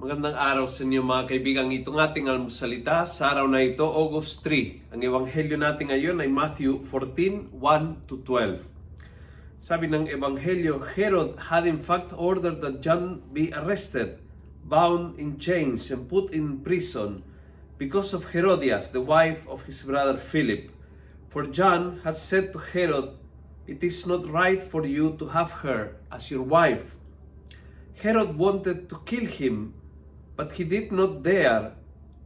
Magandang araw sa inyo mga kaibigan. Itong ating almusalita sa araw na ito, August 3. Ang ebanghelyo natin ngayon ay Matthew 14:1-12. Sabi ng ebanghelyo, Herod had in fact ordered that John be arrested, bound in chains, and put in prison because of Herodias, the wife of his brother Philip. For John had said to Herod, "It is not right for you to have her as your wife." Herod wanted to kill him, but he did not dare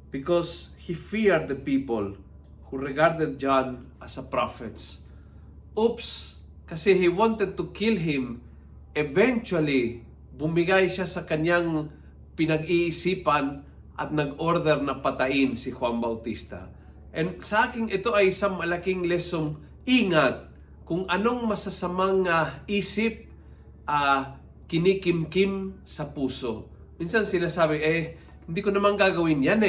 because he feared the people who regarded John as a prophet. Oops! Kasi he wanted to kill him, eventually, bumigay siya sa kanyang pinag-iisipan at nag-order na patayin si Juan Bautista. And sa akin, ito ay isang malaking lesson. Ingat kung anong masasamang isip kinikimkim sa puso. Minsan sinasabi, hindi ko naman gagawin yan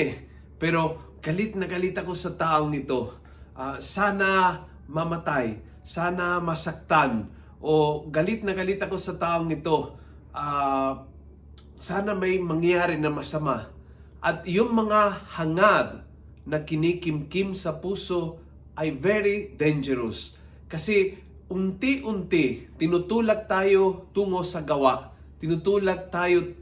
pero galit na galit ako sa taong ito. Sana mamatay, sana masaktan, o galit na galit ako sa taong ito. Sana may mangyari na masama. At yung mga hangad na kinikimkim sa puso ay very dangerous. Kasi unti-unti tinutulak tayo tungo sa gawa. Tinutulak tayo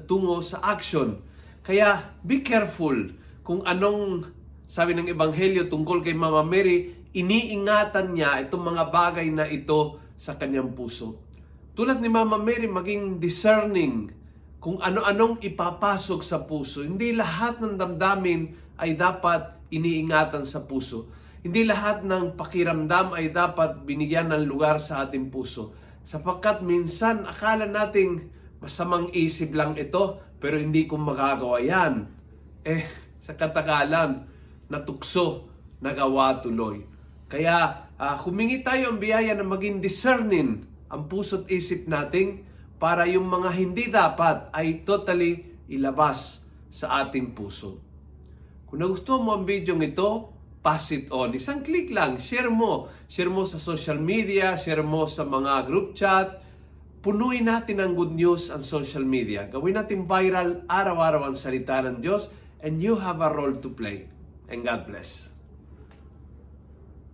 tungo sa action. Kaya be careful kung anong sabi ng ebanghelyo tungkol kay Mama Mary, iniingatan niya itong mga bagay na ito sa kanyang puso. Tulad ni Mama Mary, maging discerning kung ano-anong ipapasok sa puso. Hindi lahat ng damdamin ay dapat iniingatan sa puso. Hindi lahat ng pakiramdam ay dapat binigyan ng lugar sa ating puso. Sapagkat minsan akala nating masamang isip lang ito, pero hindi ko magagawa yan. Sa katagalan, natukso, nagawa tuloy. Kaya humingi tayo ang biyaya na maging discerning ang puso't isip natin para yung mga hindi dapat ay totally ilabas sa ating puso. Kung nagustuhan mo ang video ito, pass it on. Isang click lang, share mo. Share mo sa social media, share mo sa mga group chat. Punuin natin ang good news ang social media. Gawin natin viral araw-araw ang salita ng Diyos, and you have a role to play. And God bless.